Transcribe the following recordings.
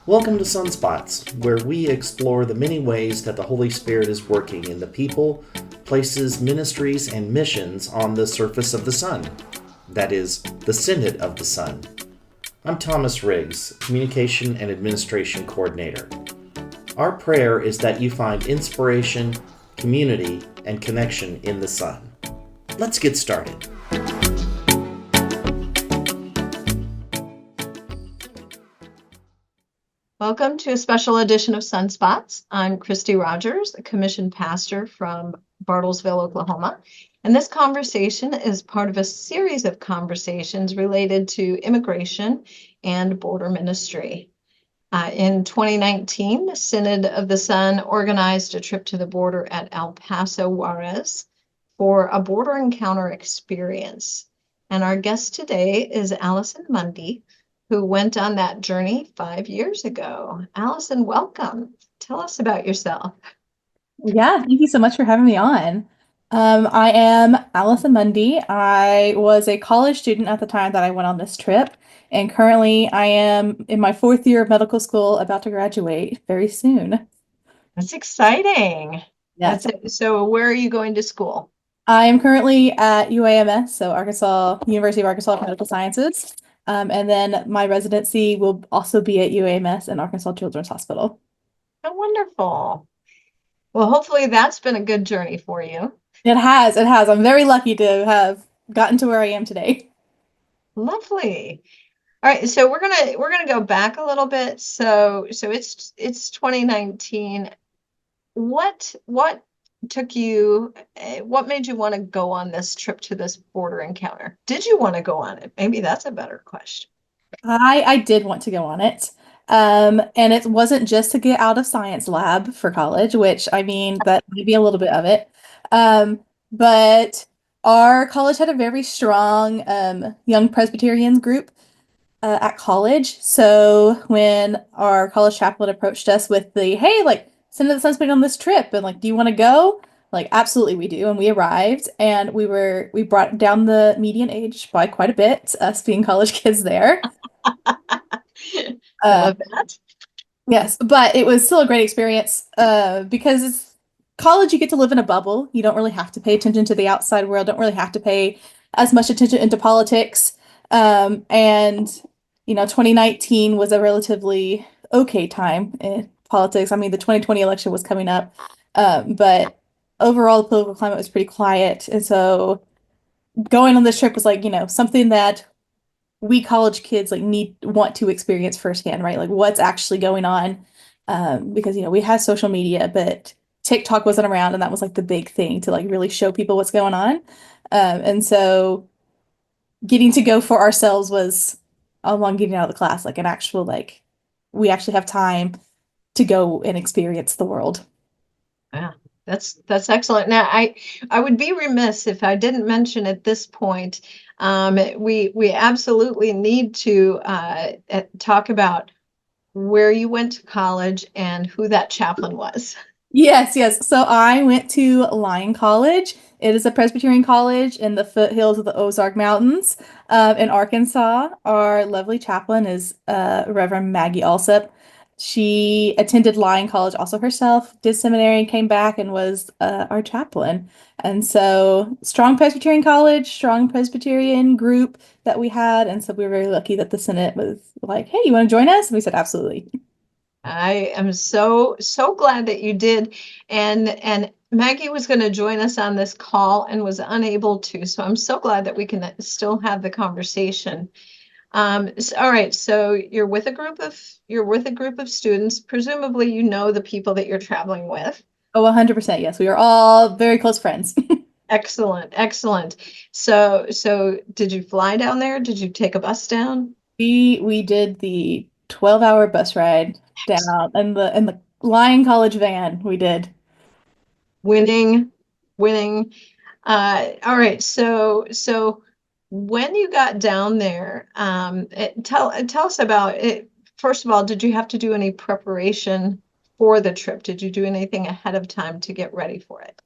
Welcome to Sunspots, where we explore the many ways that the Holy Spirit is working in the people, places, ministries, and missions on the surface of the sun. That is, the Synod of the Sun. I'm Thomas Riggs, Communication and Administration Coordinator. Our prayer is that you find inspiration, community, and connection in the sun. Let's get started. Welcome to a special edition of Sunspots. I'm Kristy Rodgers, a commissioned pastor from Bartlesville, Oklahoma. And this conversation is part of a series of conversations related to immigration and border ministry. In 2019, the Synod of the Sun organized a trip to the border at El Paso, Juarez for a border encounter experience. And our guest today is Allison Mundy, who went on that journey 5 years ago. Allison, welcome. Tell us about yourself. Yeah, thank you so much for having me on. I am Allison Mundy. I was a college student at the time that I went on this trip, and currently I am in my fourth year of medical school, about to graduate very soon. That's exciting. Yes, So where are you going to school? I am currently at UAMS, so University of Arkansas for Medical Sciences. And then my residency will also be at UAMS and Arkansas Children's Hospital. Oh, wonderful. Well, hopefully that's been a good journey for you. It has, it has. I'm very lucky to have gotten to where I am today. Lovely. All right, so we're gonna go back a little bit. So it's 2019. What took you, what made you want to go on this trip to this border encounter? Did you want to go on it? Maybe that's a better question. I did want to go on it. And it wasn't just to get out of science lab for college, which I mean, that may be a little bit of it. But our college had a very strong young Presbyterians group at college. So when our college chaplain approached us with the, hey, like, send the Sun's on this trip, and like, do you want to go? Like, absolutely we do. And we arrived, and we brought down the median age by quite a bit, us being college kids there. I Uh, love that. yes, but it was still a great experience because it's college, you get to live in a bubble. You don't really have to pay attention to the outside world, don't really have to pay as much attention into politics. And 2019 was a relatively okay time in politics. I mean, the 2020 election was coming up, but overall, the political climate was pretty quiet. And so going on this trip was like, something that we college kids like want to experience firsthand, right? Like what's actually going on. Because we had social media, but TikTok wasn't around, and that was like the big thing to like really show people what's going on. And so getting to go for ourselves was along getting out of the class, like an actual like we actually have time to go and experience the world. Yeah, that's excellent. Now, I would be remiss if I didn't mention at this point, we absolutely need to talk about where you went to college and who that chaplain was. Yes, yes. So I went to Lyon College. It is a Presbyterian college in the foothills of the Ozark Mountains, in Arkansas. Our lovely chaplain is Reverend Maggie Alsop. She attended Lyon College also herself, did seminary, and came back and was our chaplain. And so strong Presbyterian college, strong Presbyterian group that we had. And so we were very lucky that the Senate was like, hey, you want to join us? And we said, absolutely. I am so glad that you did. And Maggie was going to join us on this call and was unable to. So I'm so glad that we can still have the conversation. All right, so you're with a group of students. Presumably, you know the people that you're traveling with. Oh, 100%. Yes, we are all very close friends. Excellent, excellent. So did you fly down there? Did you take a bus down? We did the 12-hour bus ride down in the Lyon College van. We did. Winning, winning. All right, so when you got down there, tell us about it. First of all, did you have to do any preparation for the trip? Did you do anything ahead of time to get ready for it?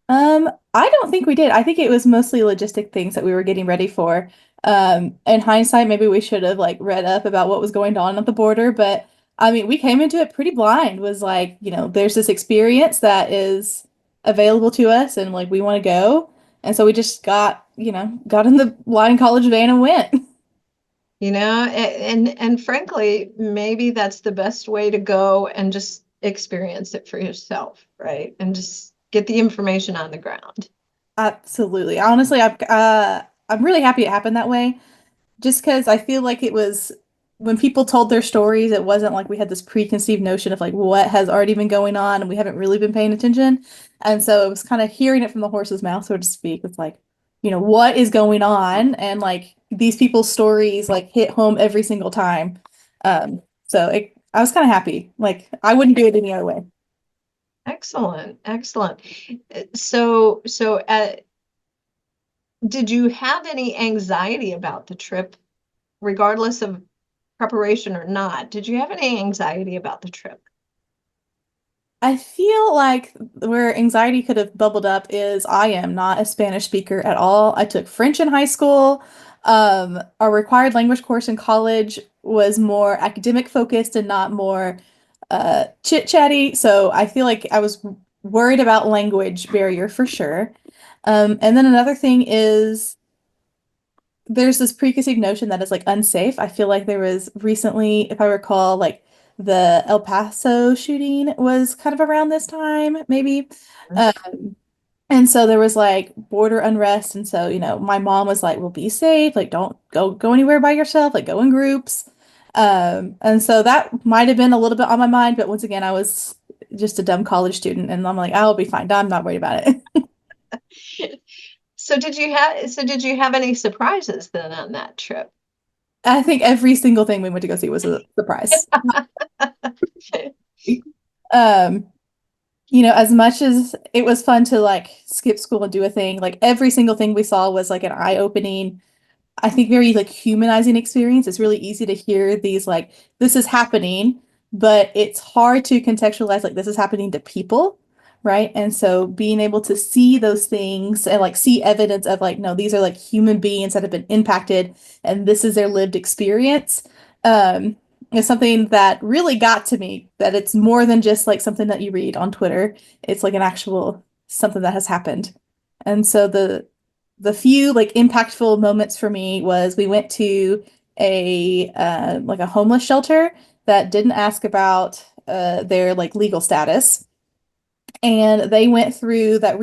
I don't think we did. I think it was mostly logistic things that we were getting ready for. In hindsight, maybe we should have like read up about what was going on at the border, but I mean, we came into it pretty blind, was like, there's this experience that is available to us and like we want to go. And so we just got in the Lyon College van and went. And frankly, maybe that's the best way to go and just experience it for yourself, right? And just get the information on the ground. Absolutely. Honestly, I'm really happy it happened that way. Just because I feel like it was when people told their stories, it wasn't like we had this preconceived notion of like what has already been going on and we haven't really been paying attention. And so it was kind of hearing it from the horse's mouth, so to speak. It's like, what is going on? And like these people's stories like hit home every single time. I was kind of happy. Like I wouldn't do it any other way. Excellent, excellent. So, did you have any anxiety about the trip, regardless of preparation or not? Did you have any anxiety about the trip? I feel like where anxiety could have bubbled up is I am not a Spanish speaker at all. I took French in high school. Our required language course in college was more academic focused and not more chit-chatty. So I feel like I was worried about language barrier for sure. And then another thing is there's this preconceived notion that it's like unsafe. I feel like there was recently, if I recall, like the El Paso shooting was kind of around this time, maybe. And so there was like border unrest. And so, my mom was like, well, be safe. Like, don't go anywhere by yourself. Like, go in groups. And so that might have been a little bit on my mind. But once again, I was just a dumb college student. And I'm like, I'll be fine. I'm not worried about it. So did you have any surprises then on that trip? I think every single thing we went to go see was a surprise. As much as it was fun to like skip school and do a thing, like every single thing we saw was like an eye-opening, I think very like humanizing experience. It's really easy to hear these like this is happening, but it's hard to contextualize like this is happening to people, right? And so being able to see those things and like see evidence of like no, these are like human beings that have been impacted and this is their lived experience. Is something that really got to me, that it's more than just like something that you read on Twitter. It's like an actual something that has happened. And so the few like impactful moments for me was we went to a like a homeless shelter that didn't ask about their like legal status. And they went through that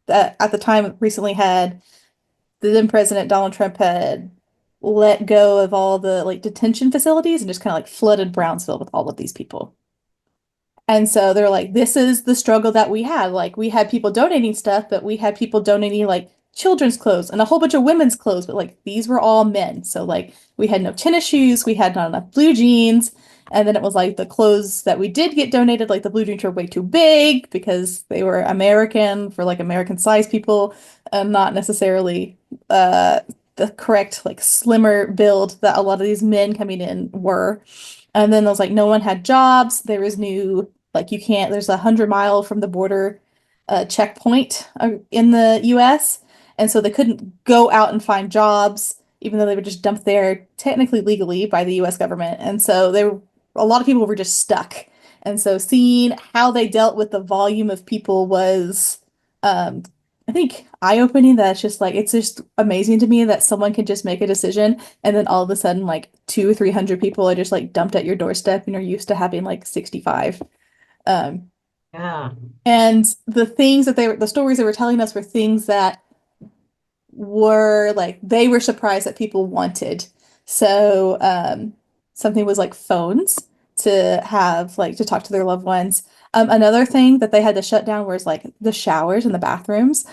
at the time recently had the then President Donald Trump had let go of all the like detention facilities and just kind of like flooded Brownsville with all of these people. And so they're like, this is the struggle that we had. Like we had people donating stuff, but we had people donating like children's clothes and a whole bunch of women's clothes, but like these were all men. So like we had no tennis shoes, we had not enough blue jeans. And then it was like the clothes that we did get donated, like the blue jeans were way too big because they were American for like American size people and not necessarily the correct like slimmer build that a lot of these men coming in were. And then there was like no one had jobs. There was new like you can't. There's 100 mile from the border checkpoint in the U.S. And so they couldn't go out and find jobs, even though they were just dumped there technically legally by the U.S. government. And so a lot of people were just stuck. And so seeing how they dealt with the volume of people was I think eye-opening. That it's just amazing to me that someone can just make a decision and then all of a sudden like 200 or 300 people are just like dumped at your doorstep and you're used to having like 65. Yeah. And the stories they were telling us were things that were like they were surprised that people wanted. So something was like phones to have like to talk to their loved ones. Another thing that they had to shut down was like the showers and the bathrooms.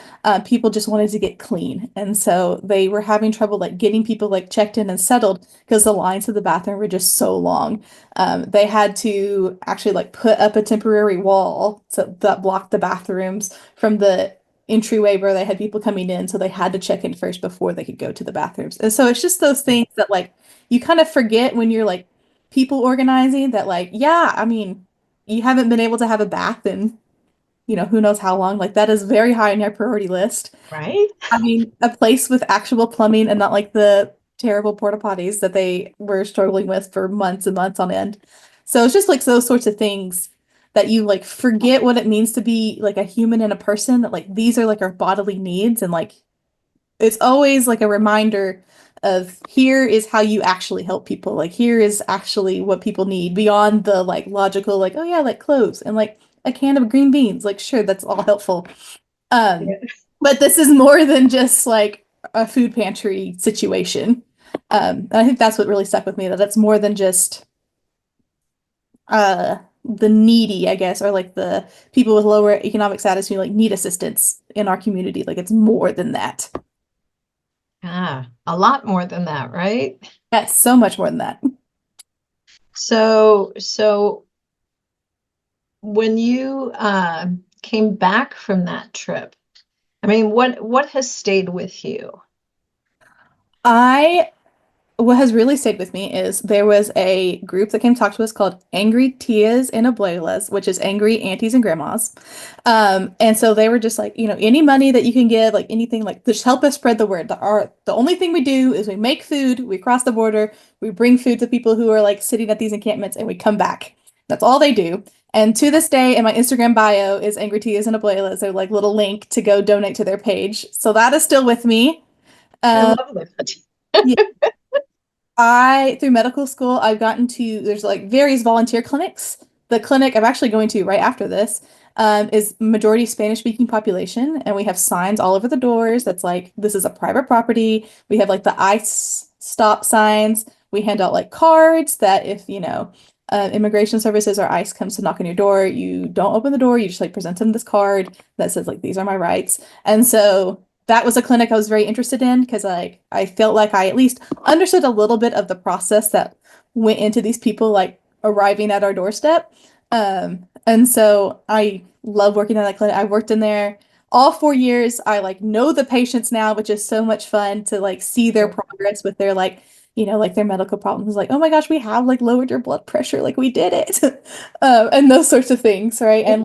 People just wanted to get clean, and so they were having trouble like getting people like checked in and settled because the lines to the bathroom were just so long. They had to actually like put up a temporary wall that blocked the bathrooms from the entryway where they had people coming in, so they had to check in first before they could go to the bathrooms. And so it's just those things that like you kind of forget when you're like people organizing that like, yeah, I mean, you haven't been able to have a bath in, who knows how long. Like that is very high on your priority list. Right? I mean, a place with actual plumbing and not like the terrible porta potties that they were struggling with for months and months on end. So it's just like those sorts of things that you like forget what it means to be like a human and a person, that like these are like our bodily needs, and like it's always like a reminder of here is how you actually help people. Like here is actually what people need beyond the like logical, like, oh yeah, like clothes and like a can of green beans. Like sure, that's all helpful. Um, Yeah. but this is more than just like a food pantry situation. And I think that's what really stuck with me, that it's more than just the needy, I guess, or like the people with lower economic status who like need assistance in our community. Like it's more than that. A lot more than that, right? That's so much more than that. So when you came back from that trip, I mean, what has stayed with you? I What has really stayed with me is there was a group that came talk to us called Angry Tias and Abuelas, which is angry aunties and grandmas. And so they were just like, any money that you can give, like anything, like just help us spread the word. The only thing we do is we make food, we cross the border, we bring food to people who are like sitting at these encampments, and we come back. That's all they do. And to this day, in my Instagram bio is Angry Tias and Abuelas. They're like little link to go donate to their page. So that is still with me. I Um, love that. through medical school, I've gotten to, there's like various volunteer clinics. The clinic I'm actually going to right after this is majority Spanish speaking population. And we have signs all over the doors that's like, this is a private property. We have like the ICE stop signs. We hand out like cards that if, immigration services or ICE comes to knock on your door, you don't open the door. You just like present them this card that says like, these are my rights. And so that was a clinic I was very interested in because I felt like I at least understood a little bit of the process that went into these people like arriving at our doorstep. And so I love working in that clinic. I worked in there all 4 years. I like know the patients now, which is so much fun to like see their progress with their like, like their medical problems. Like, oh my gosh, we have like lowered your blood pressure. Like we did it. And those sorts of things, right? And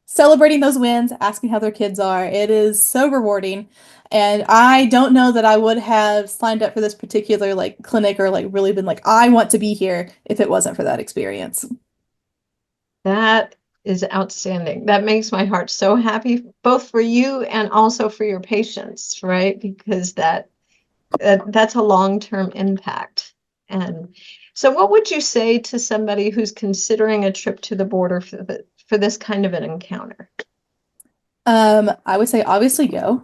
celebrating those wins, asking how their kids are. It is so rewarding. And I don't know that I would have signed up for this particular like clinic or like really been like, I want to be here if it wasn't for that experience. That is outstanding. That makes my heart so happy, both for you and also for your patients, right? Because that's a long-term impact. And so what would you say to somebody who's considering a trip to the border for this kind of an encounter? I would say obviously go.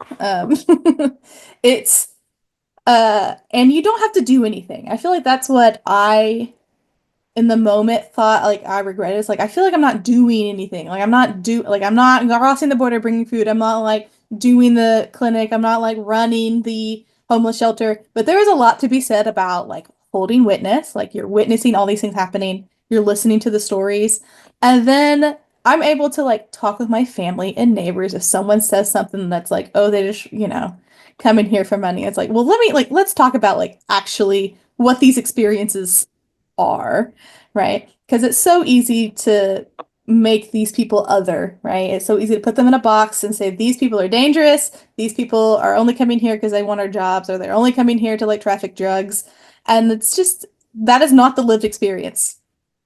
It's and you don't have to do anything. I feel like that's what I in the moment thought like I regret. It's like I feel like I'm not doing anything. I'm not crossing the border bringing food. I'm not like doing the clinic. I'm not like running the homeless shelter. But there is a lot to be said about like holding witness. Like you're witnessing all these things happening. You're listening to the stories. And then I'm able to like talk with my family and neighbors if someone says something that's like, oh, they just, come in here for money. It's like, well, let's talk about like actually what these experiences are, right? Because it's so easy to make these people other, right? It's so easy to put them in a box and say these people are dangerous. These people are only coming here because they want our jobs, or they're only coming here to like traffic drugs. And it's just that is not the lived experience,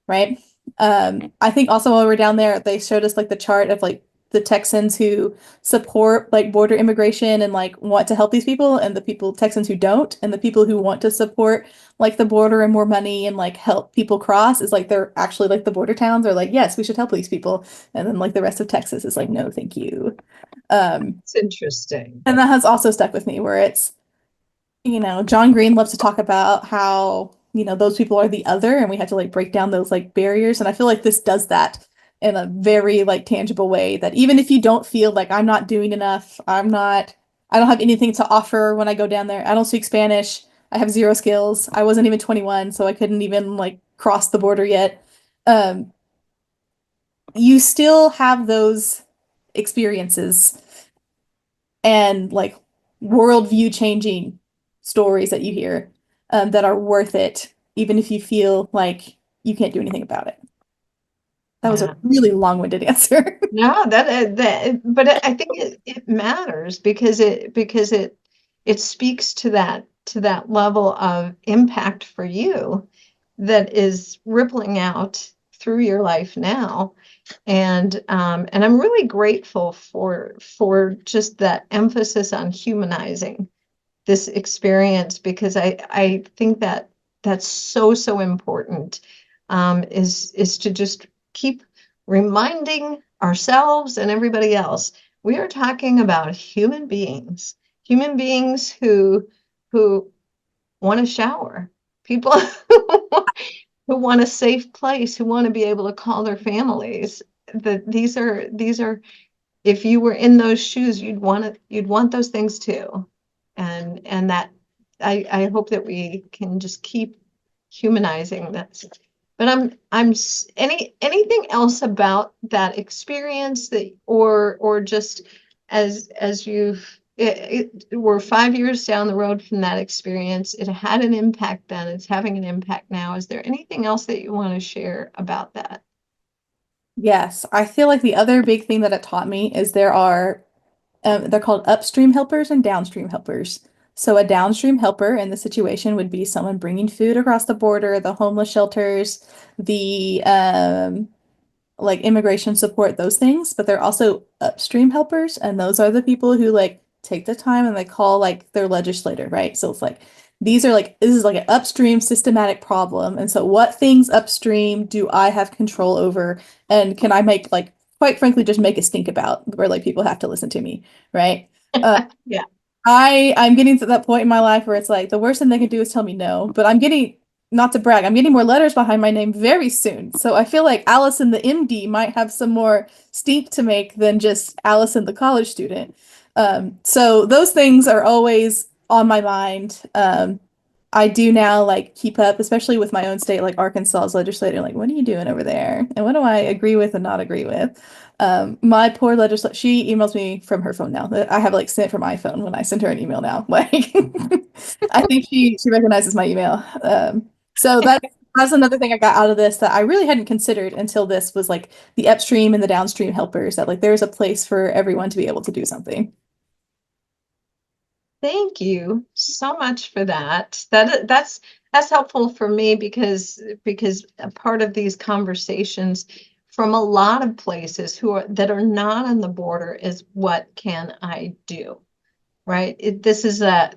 right? I think also while we were down there, they showed us like the chart of like the Texans who support like border immigration and like want to help these people, and the people Texans who don't, and the people who want to support like the border and more money and like help people cross is like they're actually like the border towns are like, yes, we should help these people. And then like the rest of Texas is like, no, thank you. It's interesting. And that has also stuck with me where it's, John Green loves to talk about how, those people are the other and we have to like break down those like barriers. And I feel like this does that in a very like tangible way, that even if you don't feel like I'm not doing enough, I don't have anything to offer when I go down there. I don't speak Spanish. I have zero skills. I wasn't even 21, so I couldn't even like cross the border yet. Um, you still have those experiences and like worldview changing stories that you hear that are worth it, even if you feel like you can't do anything about it. That was a really long-winded answer. No, but I think it matters because it speaks to that level of impact for you that is rippling out through your life now. And I'm really grateful for just that emphasis on humanizing this experience, because I think that that's so important, is to just keep reminding ourselves and everybody else we are talking about human beings who want to shower, people who want a safe place, who want to be able to call their families. That these are, if you were in those shoes, you'd want those things too. And that I hope that we can just keep humanizing that. But anything else about that experience, that or just as you've we're 5 years down the road from that experience. It had an impact then, it's having an impact now. Is there anything else that you want to share about that? Yes, I feel like the other big thing that it taught me is they're called upstream helpers and downstream helpers. So a downstream helper in the situation would be someone bringing food across the border, the homeless shelters, the like immigration support, those things. But they're also upstream helpers, and those are the people who like take the time and they call like their legislator, right? So it's like this is like an upstream systematic problem. And so what things upstream do I have control over? And can I make like quite frankly just make a stink about where like people have to listen to me, right? Yeah. I'm getting to that point in my life where it's like the worst thing they can do is tell me no, but I'm getting, not to brag, I'm getting more letters behind my name very soon. So I feel like Allison the MD might have some more stink to make than just Allison the college student. So those things are always on my mind. I do now like keep up, especially with my own state, like Arkansas's legislator, like, what are you doing over there? And what do I agree with and not agree with? My poor legislator, she emails me from her phone now. I have like sent from my phone when I send her an email now. Like, I think she recognizes my email. So that's another thing I got out of this that I really hadn't considered until this was like the upstream and the downstream helpers, that like there's a place for everyone to be able to do something. Thank you so much for that. That's helpful for me, because a part of these conversations from a lot of places that are not on the border is, what can I do? Right? This is a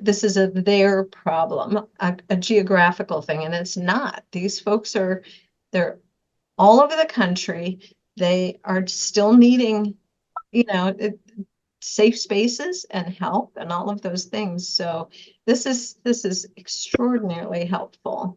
their problem, a geographical thing, and it's not. These folks they're all over the country. They are still needing, you know, safe spaces and help and all of those things. So this is extraordinarily helpful.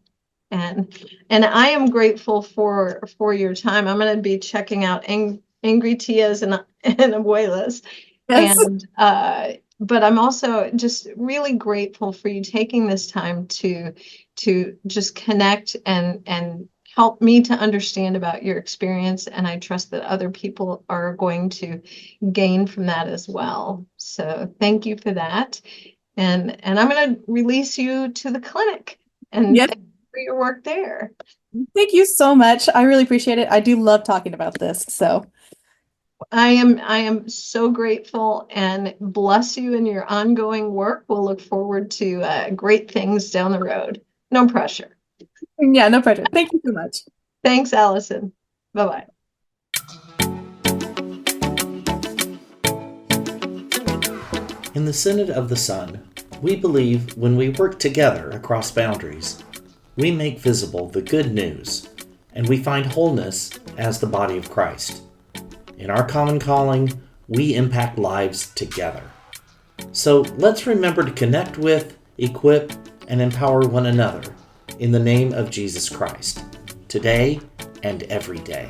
And I am grateful for your time. I'm going to be checking out Angry Tias and Abuelas. Yes. And but I'm also just really grateful for you taking this time to just connect and help me to understand about your experience. And I trust that other people are going to gain from that as well. So thank you for that. And I'm going to release you to the clinic, and Yes. thank you for your work there. Thank you so much. I really appreciate it. I do love talking about this. So I am so grateful, and bless you in your ongoing work. We'll look forward to great things down the road. No pressure. yeah, no pressure. Thank you so much. Thanks, Allison. Bye-bye. In the Synod of the Son, we believe when we work together across boundaries, we make visible the good news, and we find wholeness as the body of Christ. In our common calling, we impact lives together. So let's remember to connect with, equip, and empower one another in the name of Jesus Christ, today and every day.